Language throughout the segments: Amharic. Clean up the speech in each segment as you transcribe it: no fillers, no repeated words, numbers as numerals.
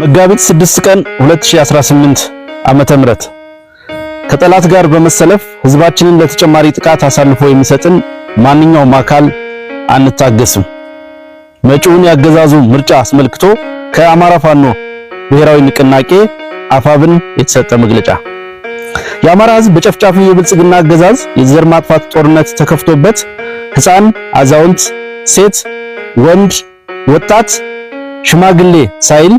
መጋቢት 6 ቀን 2018 ዓመተ ምህረት ከጠላት ጋር በመሰለፍ ህዝባችንን ለተጨማሪ ጥቃት አሳልፎ የሚሰጥን ማንኛውም አካል አንታገስም። መጪውን ያገዛዙ ምርጫ አስመልክቶ ከአማራ ፋኖ ብሔራዊ ንቅናቄ አፋብን የተሰጠ መግለጫ። የአማራ ህዝብ በጨፍጫፊ የብልጽግና አገዛዝ የዘር ማጥፋት ጦርነት ተከፍቶበት ህፃን፣ አዛውንት፣ ሴት፣ ወንድ፣ ወጣት፣ ሽማግሌ ሳይል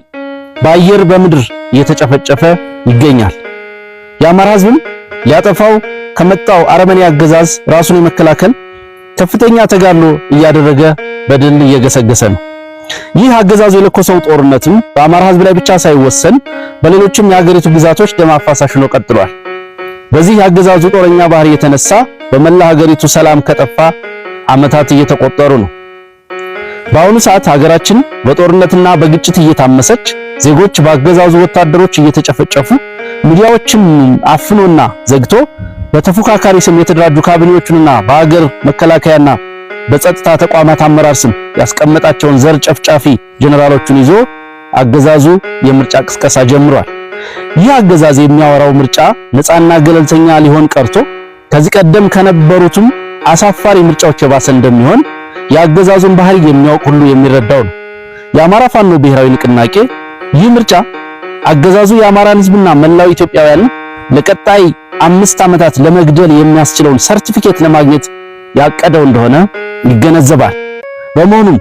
በአየር በምድር እየተጨፈጨፈ ይገኛል። የአማራ ህዝብም ሊያጠፋው ከመጣው አረመኔ አገዛዝ ራሱን የመከላከል ከፍተኛ ተጋድሎ እያደረገ በድል እየገሰገሰ ነው። ይህ አገዛዙ የለኮሰው ጦርነትም በአማራ ህዝብ ላይ ብቻ ሳይወሰን በሌሎችም የሀገሪቱ ግዛቶች ደም አፋሳሽ ሆኖ ቀጥሏል። በዚህ የአገዛዙ ጦረኛ ባህሪ የተነሳ በመላ ሀገሪቱ ሰላም ከጠፋ ዓመታት እየተቆጠሩ ነው። በአሁኑ ሰዓት ሀገራችን በጦርነትና በግጭት እየታመሰች፣ ዜጎች በአገዛዙ ወታደሮች እየተጨፈጨፉ፣ ሚዲያዎችን አፍኖና ዘግቶ በተፎካካሪ ስም የተደራጁ ካቢኔዎችንና በሀገር መከላከያና በጸጥታ ተቋማት አመራር ስም ያስቀመጣቸውን ዘር ጨፍጫፊ ጀነራሎቹን ይዞ አገዛዙ የምርጫ ቅስቀሳ ጀምሯል። ይህ አገዛዝ የሚያወራው ምርጫ ነፃና ገለልተኛ ሊሆን ቀርቶ ከዚህ ቀደም ከነበሩትም አሳፋሪ ምርጫዎች የባሰ እንደሚሆን የአገዛዙን ባህሪ የሚያውቅ ሁሉ የሚረዳው ነው። የአማራ ፋኖ ብሔራዊ ንቅናቄ ይህ ምርጫ አገዛዙ የአማራን ህዝብና መላው ኢትዮጵያውያን ለቀጣይ 5 ዓመታት ለመግደል የሚያስችለውን ሰርቲፊኬት ለማግኘት ያቀደው እንደሆነ ይገነዘባል። በመሆኑም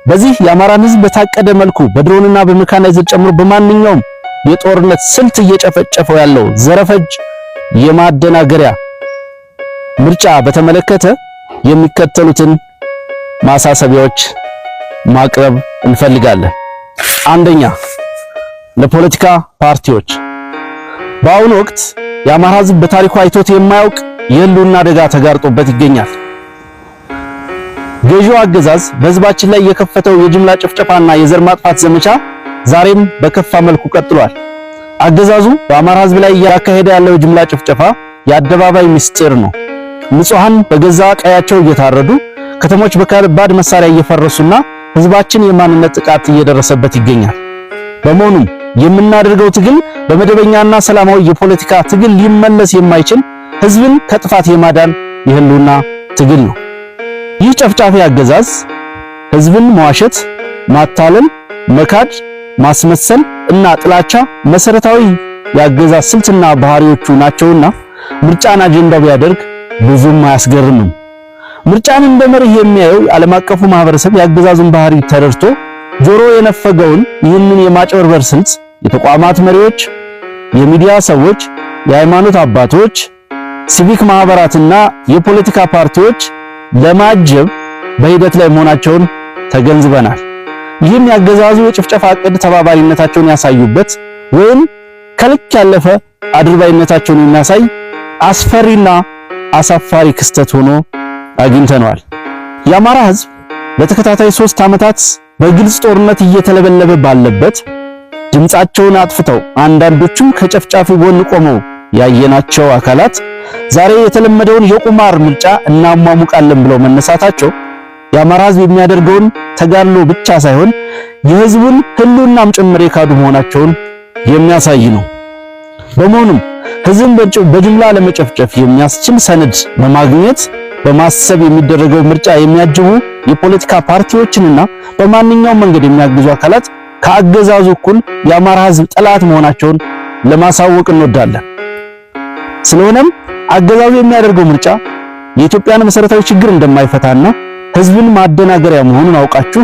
በዚህ የአማራን ህዝብ በታቀደ መልኩ በድሮንና በመካናይዝድ ጨምሮ በማንኛውም የጦርነት ስልት እየጨፈጨፈው ያለው ዘረፈጅ የማደናገሪያ ምርጫ በተመለከተ የሚከተሉትን ማሳሰቢያዎች ማቅረብ እንፈልጋለን። አንደኛ፣ ለፖለቲካ ፓርቲዎች በአሁኑ ወቅት የአማራ ህዝብ በታሪኩ አይቶት የማያውቅ የህልውና አደጋ ተጋርጦበት ይገኛል። ገዢው አገዛዝ በህዝባችን ላይ የከፈተው የጅምላ ጭፍጨፋና የዘር ማጥፋት ዘመቻ ዛሬም በከፋ መልኩ ቀጥሏል። አገዛዙ በአማራ ህዝብ ላይ እያካሄደ ያለው የጅምላ ጭፍጨፋ የአደባባይ ምስጢር ነው። ንጹሃን በገዛ ቀያቸው እየታረዱ፣ ከተሞች በከባድ መሳሪያ እየፈረሱና ህዝባችን የማንነት ጥቃት እየደረሰበት ይገኛል። በመሆኑም የምናደርገው ትግል በመደበኛና ሰላማዊ የፖለቲካ ትግል ሊመለስ የማይችል ህዝብን ከጥፋት የማዳን የህልውና ትግል ነው። ይህ ጨፍጫፊ አገዛዝ ህዝብን መዋሸት፣ ማታለል፣ መካድ፣ ማስመሰል እና ጥላቻ መሰረታዊ የአገዛዝ ስልትና ባህሪዎቹ ናቸውና ምርጫን አጀንዳው ቢያደርግ ብዙም አያስገርምም። ምርጫን እንደ መርህ የሚያየው ዓለም አቀፉ ማህበረሰብ የአገዛዙን ባህሪ ተረድቶ ጆሮ የነፈገውን ይህንን የማጭበርበር ስልት የተቋማት መሪዎች፣ የሚዲያ ሰዎች፣ የሃይማኖት አባቶች፣ ሲቪክ ማህበራትና የፖለቲካ ፓርቲዎች ለማጀብ በሂደት ላይ መሆናቸውን ተገንዝበናል። ይህም ያገዛዙ የጭፍጨፋ ዕቅድ ተባባሪነታቸውን ያሳዩበት ወይም ከልክ ያለፈ አድርባይነታቸውን የሚያሳይ አስፈሪና አሳፋሪ ክስተት ሆኖ አግኝተነዋል። የአማራ ህዝብ ለተከታታይ 3 ዓመታት በግልጽ ጦርነት እየተለበለበ ባለበት ድምጻቸውን አጥፍተው አንዳንዶቹም ከጨፍጫፊ ጎን ቆመው ያየናቸው አካላት ዛሬ የተለመደውን የቁማር ምርጫ እናሟሙቃለን ብለው መነሳታቸው የአማራ ህዝብ የሚያደርገውን ተጋድሎ ብቻ ሳይሆን የህዝቡን ህልውናም ጭምር የካዱ መሆናቸውን የሚያሳይ ነው። በመሆኑም ህዝብን በጅምላ ለመጨፍጨፍ የሚያስችል ሰነድ በማግኘት በማሰብ የሚደረገው ምርጫ የሚያጅቡ የፖለቲካ ፓርቲዎችንና በማንኛውም መንገድ የሚያግዙ አካላት ከአገዛዙ እኩል የአማራ ህዝብ ጠላት መሆናቸውን ለማሳወቅ እንወዳለን። ስለሆነም አገዛዙ የሚያደርገው ምርጫ የኢትዮጵያን መሰረታዊ ችግር እንደማይፈታና ህዝብን ማደናገሪያ መሆኑን አውቃችሁ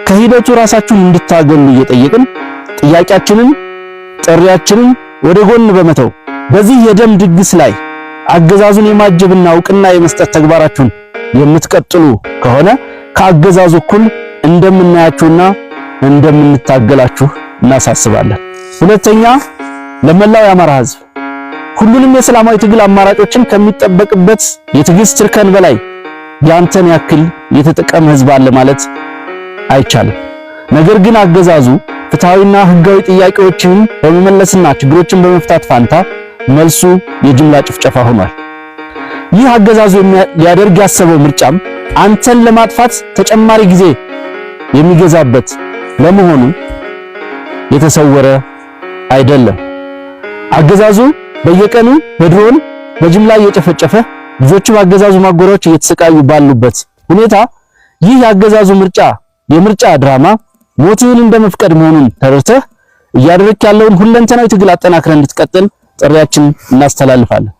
ከሂደቱ ራሳችሁን እንድታገሉ እየጠየቅን ጥያቄያችንን፣ ጥሪያችንን ወደ ጎን በመተው በዚህ የደም ድግስ ላይ አገዛዙን የማጀብና እውቅና የመስጠት ተግባራችሁን የምትቀጥሉ ከሆነ ከአገዛዙ እኩል እንደምናያችሁና እንደምንታገላችሁ እናሳስባለን። ሁለተኛ፣ ለመላው የአማራ ህዝብ ሁሉንም የሰላማዊ ትግል አማራጮችን ከሚጠበቅበት የትግስት እርከን በላይ ያንተን ያክል የተጠቀመ ህዝብ አለ ማለት አይቻልም። ነገር ግን አገዛዙ ፍትሃዊና ህጋዊ ጥያቄዎችን በመመለስና ችግሮችን በመፍታት ፋንታ መልሱ የጅምላ ጭፍጨፋ ሆኗል። ይህ አገዛዙ ሊያደርግ ያሰበው ምርጫም አንተን ለማጥፋት ተጨማሪ ጊዜ የሚገዛበት ለመሆኑ የተሰወረ አይደለም። አገዛዙ በየቀኑ በድሮን በጅምላ እየጨፈጨፈ ልጆቹ በአገዛዙ ማጎሪያዎች እየተሰቃዩ ባሉበት ሁኔታ ይህ የአገዛዙ የምርጫ ድራማ ሞትን እንደመፍቀድ መሆኑን ተረድተህ እያደረክ ያለውን ሁለንተናዊ ትግል አጠናክረህ እንድትቀጥል ጥሪያችን እናስተላልፋለን።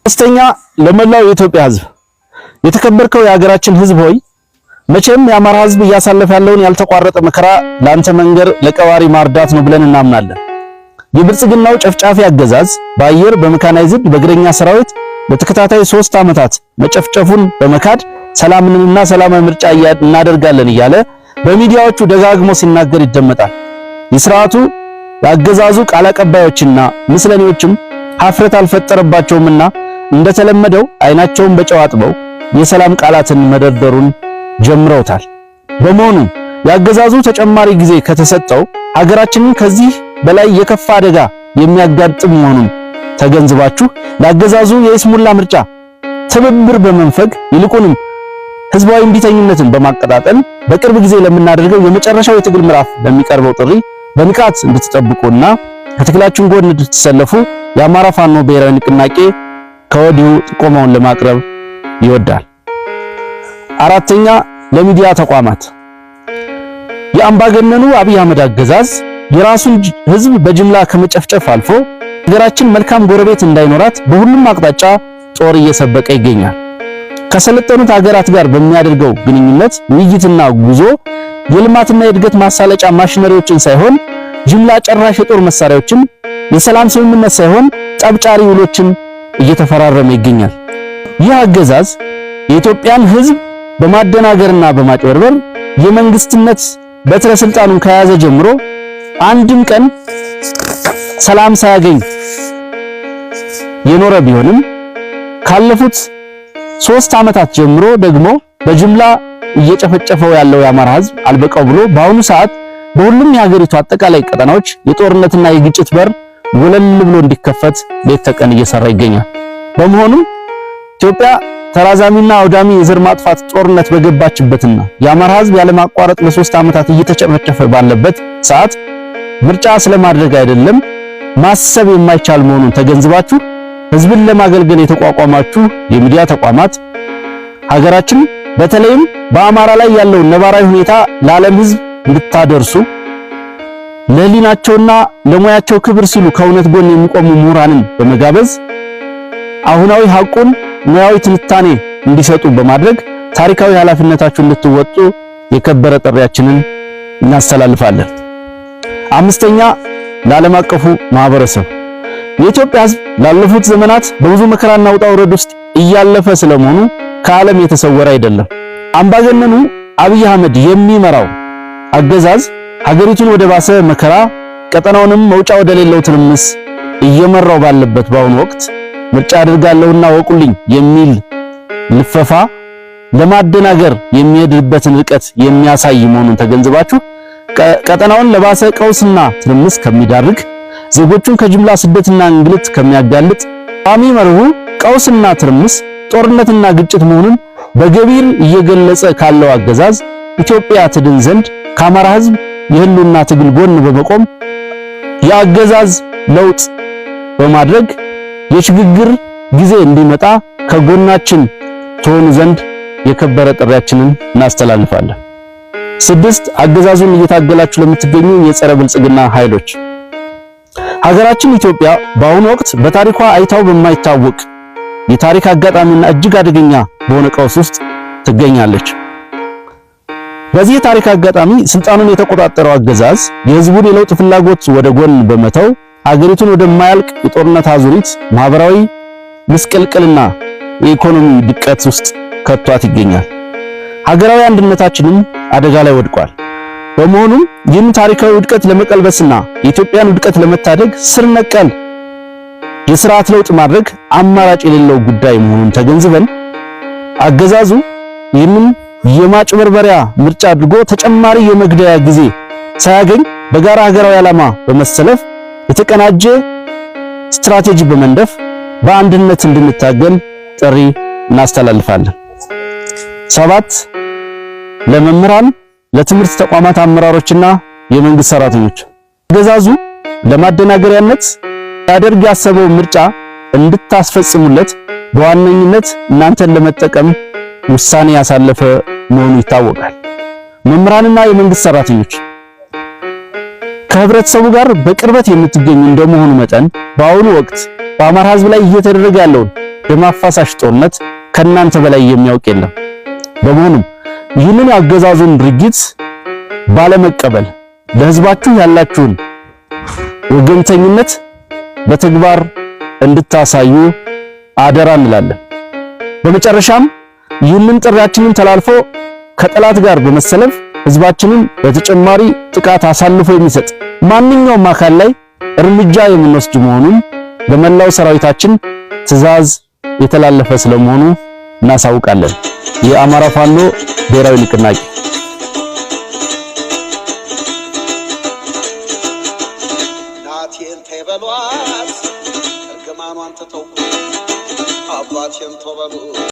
ሶስተኛ፣ ለመላው የኢትዮጵያ ሕዝብ የተከበርከው የሀገራችን ሕዝብ ሆይ መቼም የአማራ ሕዝብ እያሳለፈ ያለውን ያልተቋረጠ መከራ ለአንተ መንገር ለቀባሪ ማርዳት ነው ብለን እናምናለን። የብልጽግናው ጨፍጫፊ አገዛዝ በአየር በመካናይዝድ በእግረኛ ሰራዊት ለተከታታይ 3 ዓመታት መጨፍጨፉን በመካድ ሰላምንና ሰላማዊ ምርጫ እናደርጋለን እያለ በሚዲያዎቹ ደጋግሞ ሲናገር ይደመጣል። የሥርዓቱ የአገዛዙ ቃል አቀባዮችና ምስለኔዎችም ሀፍረት አልፈጠረባቸውምና እንደተለመደው አይናቸውን በጨው አጥበው የሰላም ቃላትን መደርደሩን ጀምረውታል። በመሆኑም የአገዛዙ ተጨማሪ ጊዜ ከተሰጠው ሀገራችንን ከዚህ በላይ የከፋ አደጋ የሚያጋጥም መሆኑን ተገንዝባችሁ ለአገዛዙ የይስሙላ ምርጫ ትብብር በመንፈግ ይልቁንም ህዝባዊ እምቢተኝነትን በማቀጣጠል በቅርብ ጊዜ ለምናደርገው የመጨረሻው የትግል ምዕራፍ ለሚቀርበው ጥሪ በንቃት እንድትጠብቁና ከትግላችን ጎን እንድትሰለፉ የአማራ ፋኖ ብሔራዊ ንቅናቄ ከወዲሁ ጥቆማውን ለማቅረብ ይወዳል። አራተኛ፣ ለሚዲያ ተቋማት የአምባገነኑ አብይ አህመድ አገዛዝ የራሱን ህዝብ በጅምላ ከመጨፍጨፍ አልፎ ሀገራችን መልካም ጎረቤት እንዳይኖራት በሁሉም አቅጣጫ ጦር እየሰበቀ ይገኛል። ከሰለጠኑት ሀገራት ጋር በሚያደርገው ግንኙነት ውይይትና ጉዞ የልማትና የእድገት ማሳለጫ ማሽነሪዎችን ሳይሆን ጅምላ ጨራሽ የጦር መሳሪያዎችን፣ የሰላም ስምምነት ሳይሆን ጠብጫሪ ውሎችን እየተፈራረመ ይገኛል። ይህ አገዛዝ የኢትዮጵያን ህዝብ በማደናገርና በማጭበርበር የመንግስትነት በትረ ስልጣኑን ከያዘ ጀምሮ አንድም ቀን ሰላም ሳያገኝ የኖረ ቢሆንም ካለፉት 3 ዓመታት ጀምሮ ደግሞ በጅምላ እየጨፈጨፈው ያለው የአማራ ህዝብ አልበቃው ብሎ በአሁኑ ሰዓት በሁሉም የሀገሪቱ አጠቃላይ ቀጠናዎች የጦርነትና የግጭት በር ወለል ብሎ እንዲከፈት ሌት ተቀን እየሰራ ይገኛል። በመሆኑም ኢትዮጵያ ተራዛሚና አውዳሚ የዘር ማጥፋት ጦርነት በገባችበትና የአማራ ህዝብ ያለማቋረጥ ለ3 ዓመታት እየተጨፈጨፈ ባለበት ሰዓት ምርጫ ስለማድረግ አይደለም ማሰብ የማይቻል መሆኑን ተገንዝባችሁ ህዝብን ለማገልገል የተቋቋማችሁ የሚዲያ ተቋማት ሀገራችን በተለይም በአማራ ላይ ያለውን ነባራዊ ሁኔታ ለዓለም ህዝብ እንድታደርሱ ለህሊናቸውና ለሙያቸው ክብር ሲሉ ከእውነት ጎን የሚቆሙ ምሁራንን በመጋበዝ አሁናዊ ሐቁን ሙያዊ ትንታኔ እንዲሰጡ በማድረግ ታሪካዊ ኃላፊነታችሁን እንድትወጡ የከበረ ጥሪያችንን እናስተላልፋለን። አምስተኛ፣ ለዓለም አቀፉ ማህበረሰብ የኢትዮጵያ ህዝብ ላለፉት ዘመናት በብዙ መከራና ውጣ ውረድ ውስጥ እያለፈ ስለመሆኑ ከዓለም የተሰወረ አይደለም። አምባገነኑ አብይ አህመድ የሚመራው አገዛዝ ሀገሪቱን ወደ ባሰ መከራ ቀጠናውንም መውጫ ወደሌለው ትርምስ እየመራው ባለበት በአሁኑ ወቅት ምርጫ አድርጋለሁና ወቁልኝ የሚል ልፈፋ ለማደናገር የሚሄድበትን ርቀት የሚያሳይ መሆኑን ተገንዝባችሁ ቀጠናውን ለባሰ ቀውስና ትርምስ ከሚዳርግ ዜጎቹን ከጅምላ ስደትና እንግልት ከሚያጋልጥ ቋሚ መርሁ ቀውስና ትርምስ ጦርነትና ግጭት መሆኑን በገቢር እየገለጸ ካለው አገዛዝ ኢትዮጵያ ትድን ዘንድ ከአማራ ህዝብ የህልውና ትግል ጎን በመቆም የአገዛዝ ለውጥ በማድረግ የሽግግር ጊዜ እንዲመጣ ከጎናችን ትሆኑ ዘንድ የከበረ ጥሪያችንን እናስተላልፋለን። 6 አገዛዙን እየታገላችሁ ለምትገኙ የጸረ ብልጽግና ኃይሎች ሀገራችን ኢትዮጵያ በአሁኑ ወቅት በታሪኳ አይታው በማይታወቅ የታሪክ አጋጣሚና እጅግ አደገኛ በሆነ ቀውስ ውስጥ ትገኛለች። በዚህ የታሪክ አጋጣሚ ስልጣኑን የተቆጣጠረው አገዛዝ የህዝቡን የለውጥ ፍላጎት ወደ ጎን በመተው ሀገሪቱን ወደማያልቅ የጦርነት አዙሪት፣ ማህበራዊ ምስቅልቅልና የኢኮኖሚ ድቀት ውስጥ ከቷት ይገኛል። ሀገራዊ አንድነታችንም አደጋ ላይ ወድቋል። በመሆኑም ይህን ታሪካዊ ውድቀት ለመቀልበስና የኢትዮጵያን ውድቀት ለመታደግ ስር ነቀል የሥርዓት ለውጥ ማድረግ አማራጭ የሌለው ጉዳይ መሆኑን ተገንዝበን አገዛዙ ይህንን የማጭበርበሪያ ምርጫ አድርጎ ተጨማሪ የመግደያ ጊዜ ሳያገኝ በጋራ ሀገራዊ ዓላማ በመሰለፍ የተቀናጀ ስትራቴጂ በመንደፍ በአንድነት እንድንታገል ጥሪ እናስተላልፋለን። 7 ለመምህራን፣ ለትምህርት ተቋማት አመራሮችና የመንግስት ሰራተኞች አገዛዙ ለማደናገሪያነት ያደርግ ያሰበው ምርጫ እንድታስፈጽሙለት በዋነኝነት እናንተን ለመጠቀም ውሳኔ ያሳለፈ መሆኑ ይታወቃል። መምህራንና የመንግስት ሰራተኞች ከህብረተሰቡ ጋር በቅርበት የምትገኙ እንደመሆኑ መጠን በአሁኑ ወቅት በአማራ ህዝብ ላይ እየተደረገ ያለውን ደም አፋሳሽ ጦርነት ከናንተ በላይ የሚያውቅ የለም። በመሆኑም ይህንን ያገዛዙን ድርጊት ባለመቀበል ለህዝባችሁ ያላችሁን ወገንተኝነት በተግባር እንድታሳዩ አደራ እንላለን። በመጨረሻም ይህንን ጥሪያችንን ተላልፎ ከጠላት ጋር በመሰለፍ ህዝባችንን በተጨማሪ ጥቃት አሳልፎ የሚሰጥ ማንኛውም አካል ላይ እርምጃ የምንወስድ መሆኑን ለመላው ሰራዊታችን ትዕዛዝ የተላለፈ ስለመሆኑ እናሳውቃለን። የአማራ ፋኖ ብሔራዊ ንቅናቄ ናቲን ተበሏት እርግማኗን ተተው አባቴን ተበሉ